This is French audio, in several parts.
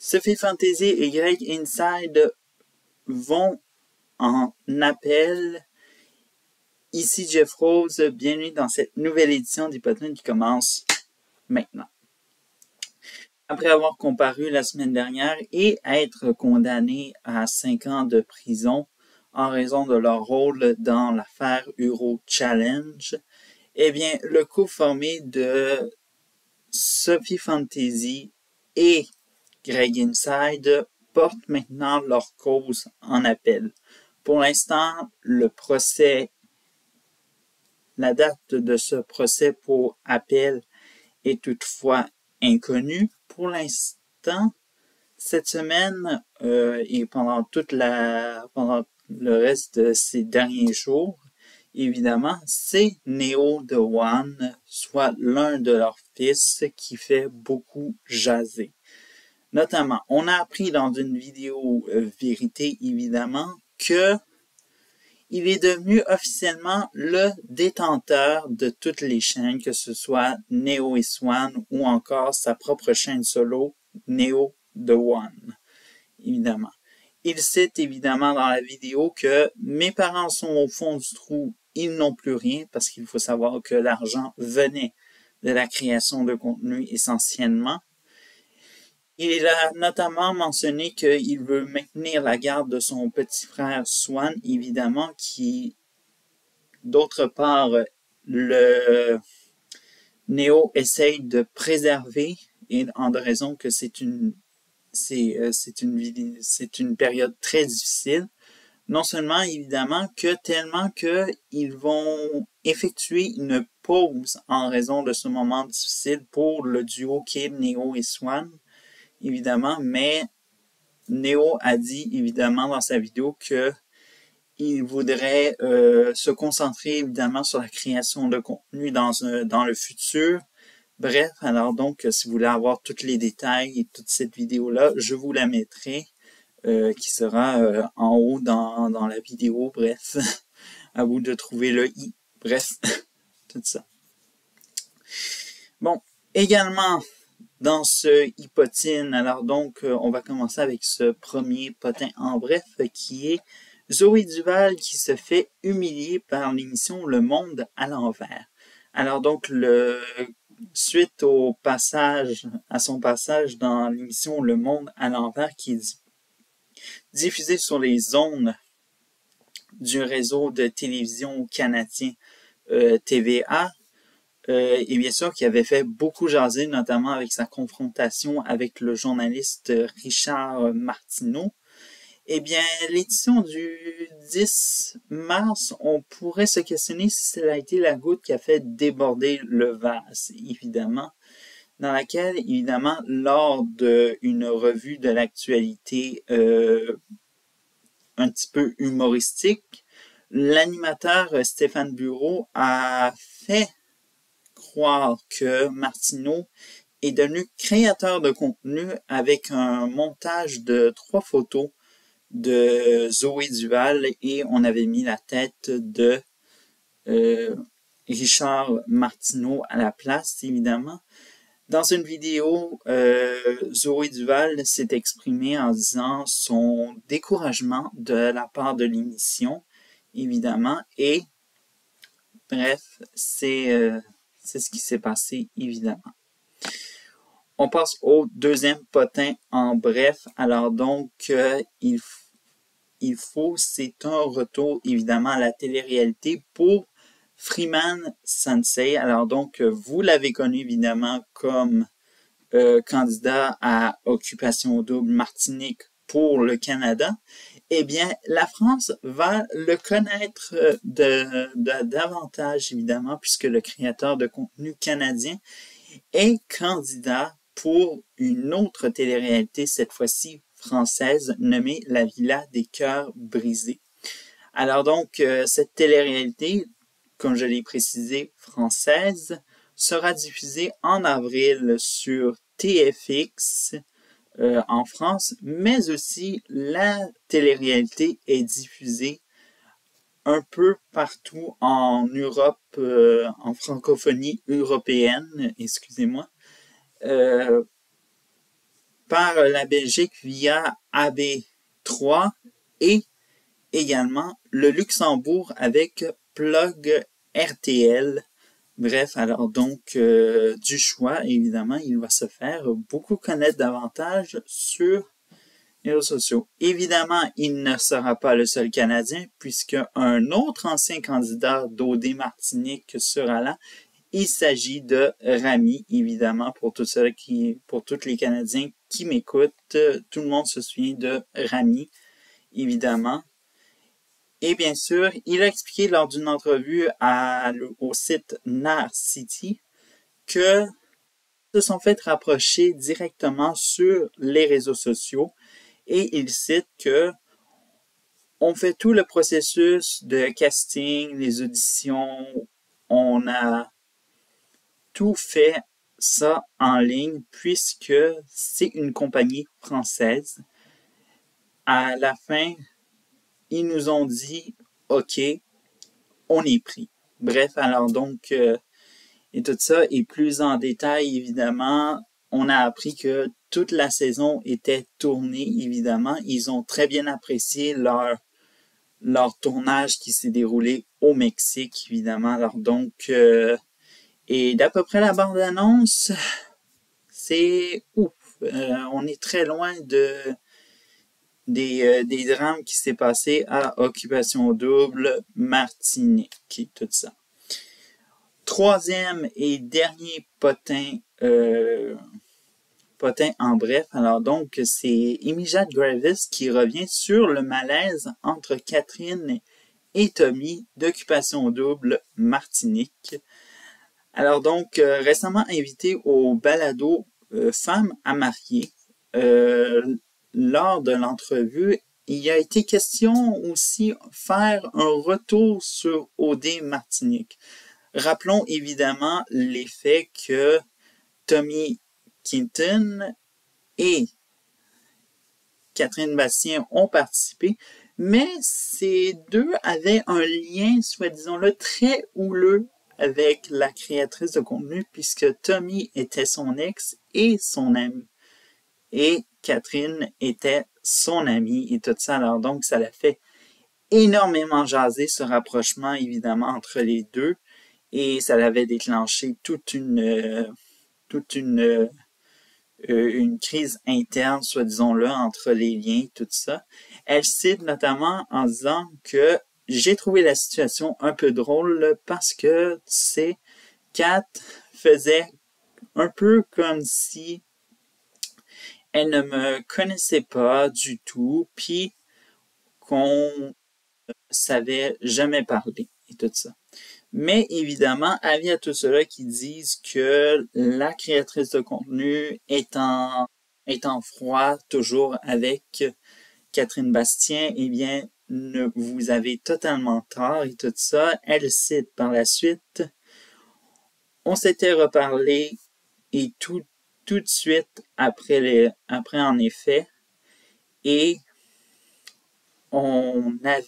Sophie Fantasy et Greg Inside vont en appel. Ici Jeff Rose, bienvenue dans cette nouvelle édition d'Hypothèse qui commence maintenant. Après avoir comparu la semaine dernière et être condamné à 5 ans de prison en raison de leur rôle dans l'affaire Euro Challenge, eh bien, le couple formé de Sophie Fantasy et Greg Inside portent maintenant leur cause en appel. Pour l'instant, la date de ce procès pour appel est toutefois inconnue. Pour l'instant, cette semaine et pendant le reste de ces derniers jours, évidemment, c'est Neo The One, soit l'un de leurs fils, qui fait beaucoup jaser. Notamment, on a appris dans une vidéo vérité, évidemment, que il est devenu officiellement le détenteur de toutes les chaînes, que ce soit Neo et Swan ou encore sa propre chaîne solo, Neo The One, évidemment. Il cite évidemment dans la vidéo que mes parents sont au fond du trou, ils n'ont plus rien, parce qu'il faut savoir que l'argent venait de la création de contenu essentiellement. Il a notamment mentionné qu'il veut maintenir la garde de son petit frère Swan, évidemment, qui, d'autre part, le Neo essaye de préserver, et en de raison que c'est une période très difficile. Non seulement, évidemment, que tellement qu'ils vont effectuer une pause en raison de ce moment difficile pour le duo qui est Neo et Swan, évidemment, mais Neo a dit, évidemment, dans sa vidéo qu'il voudrait se concentrer, évidemment, sur la création de contenu dans le futur. Bref, alors donc, si vous voulez avoir tous les détails et toute cette vidéo-là, je vous la mettrai, qui sera en haut dans la vidéo. Bref, à vous de trouver le i. Bref, tout ça. Bon, également, dans ce hypotine, alors donc, on va commencer avec ce premier potin en bref, qui est Zoé Duval qui se fait humilier par l'émission Le Monde à l'envers. Alors donc, suite à son passage dans l'émission Le Monde à l'envers, qui est diffusée sur les ondes du réseau de télévision canadien TVA, et bien sûr qui avait fait beaucoup jaser, notamment avec sa confrontation avec le journaliste Richard Martineau. Eh bien, l'édition du 10 mars, on pourrait se questionner si cela a été la goutte qui a fait déborder le vase, évidemment, dans laquelle, évidemment, lors d'une revue de l'actualité un petit peu humoristique, l'animateur Stéphane Bureau a fait croire que Martineau est devenu créateur de contenu avec un montage de 3 photos de Zoé Duval et on avait mis la tête de Richard Martineau à la place, évidemment. Dans une vidéo, Zoé Duval s'est exprimée en disant son découragement de la part de l'émission, évidemment, et bref, c'est ce qui s'est passé, évidemment. On passe au deuxième potin en bref. Alors donc, c'est un retour, évidemment, à la télé-réalité pour Freeman Sensei. Alors donc, vous l'avez connu, évidemment, comme candidat à Occupation Double Martinique pour le Canada. Eh bien, la France va le connaître davantage, évidemment, puisque le créateur de contenu canadien est candidat pour une autre télé-réalité, cette fois-ci française, nommée La Villa des Cœurs Brisés. Alors donc, cette télé-réalité, comme je l'ai précisé, française, sera diffusée en avril sur TFX en France, mais aussi la télé-réalité est diffusée un peu partout en Europe, en francophonie européenne, excusez-moi. par la Belgique via AB3 et également le Luxembourg avec Plug RTL. Bref, alors donc du choix, évidemment, il va se faire beaucoup connaître davantage sur les réseaux sociaux. Évidemment, il ne sera pas le seul Canadien, puisque un autre ancien candidat d'OD Martinique sera là. Il s'agit de Rami, évidemment, pour tous les Canadiens qui m'écoutent. Tout le monde se souvient de Rami, évidemment. Et bien sûr, il a expliqué lors d'une entrevue au site Narcity que se sont fait rapprocher directement sur les réseaux sociaux et il cite que on fait tout le processus de casting, les auditions, on a tout fait ça en ligne puisque c'est une compagnie française. À la fin, ils nous ont dit « OK, on est pris ». Bref, alors donc, et tout ça, et plus en détail, évidemment, on a appris que toute la saison était tournée, évidemment. Ils ont très bien apprécié leur tournage qui s'est déroulé au Mexique, évidemment. Alors donc, et d'à peu près la bande-annonce, c'est ouf. On est très loin des drames qui s'est passé à Occupation Double, Martinique et tout ça. Troisième et dernier potin en bref. Alors donc, c'est Imijad Gravis qui revient sur le malaise entre Catherine et Tommy d'Occupation Double Martinique. Alors donc, récemment invité au balado Femmes à marier, lors de l'entrevue, il a été question aussi faire un retour sur OD Martinique. Rappelons évidemment les faits que Tommy Quinton et Catherine Bastien ont participé, mais ces deux avaient un lien, soi-disant, très houleux avec la créatrice de contenu, puisque Tommy était son ex et son ami. Et Catherine était son amie et tout ça. Alors donc, ça l'a fait énormément jaser, ce rapprochement, évidemment, entre les deux. Et ça l'avait déclenché toute une crise interne, soi-disant-là, entre les liens, tout ça. Elle cite notamment en disant que j'ai trouvé la situation un peu drôle parce que, tu sais, Kat faisait un peu comme si elle ne me connaissait pas du tout, puis qu'on savait jamais parler et tout ça. Mais évidemment, avis à tous ceux-là qui disent que la créatrice de contenu est en froid toujours avec Catherine Bastien, eh bien, vous avez totalement tort et tout ça. Elle cite par la suite, on s'était reparlé et tout de suite après en effet, et on avait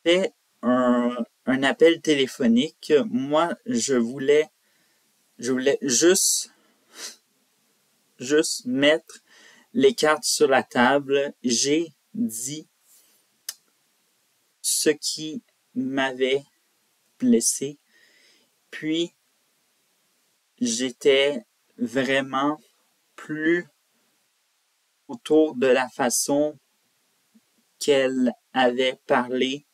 fait un appel téléphonique. Moi, je voulais juste mettre les cartes sur la table. J'ai dit ce qui m'avait blessé. Puis, j'étais vraiment plus autour de la façon qu'elle avait parlé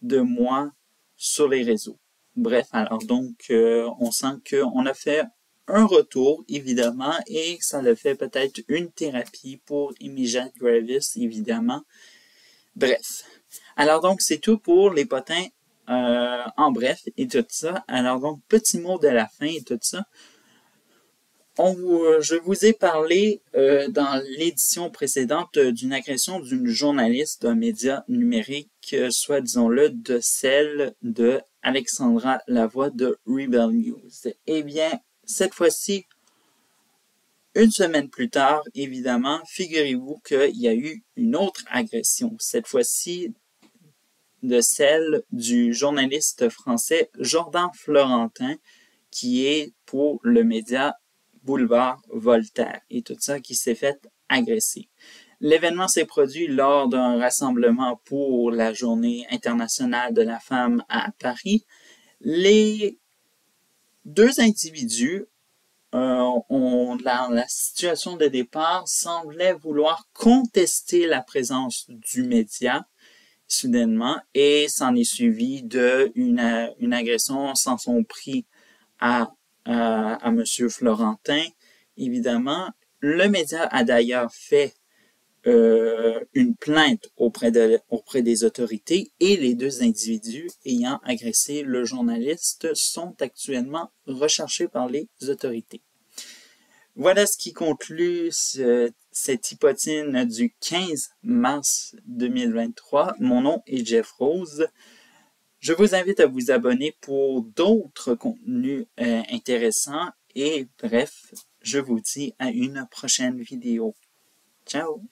de moi sur les réseaux. Bref, alors donc, on sent qu'on a fait un retour, évidemment, et ça le fait peut-être une thérapie pour Imijad Gravis, évidemment. Bref. Alors donc, c'est tout pour les potins en bref et tout ça. Alors donc, petit mot de la fin et tout ça. Je vous ai parlé dans l'édition précédente d'une agression d'une journaliste d'un média numérique, soit disons-le, de celle de Alexandra Lavoie de Rebel News. Eh bien, cette fois-ci, une semaine plus tard, évidemment, figurez-vous qu'il y a eu une autre agression, cette fois-ci de celle du journaliste français Jordan Florentin, qui est pour le média Boulevard Voltaire et tout ça qui s'est fait agressés. L'événement s'est produit lors d'un rassemblement pour la Journée internationale de la femme à Paris. Les deux individus la situation de départ semblait vouloir contester la présence du média soudainement et s'en est suivi une agression sans son prix à Monsieur Florentin. Évidemment, le média a d'ailleurs fait une plainte auprès des autorités et les deux individus ayant agressé le journaliste sont actuellement recherchés par les autorités. Voilà ce qui conclut cette hypotine du 15 mars 2023. Mon nom est Jeff Rose. Je vous invite à vous abonner pour d'autres contenus intéressants et bref, je vous dis à une prochaine vidéo. Ciao!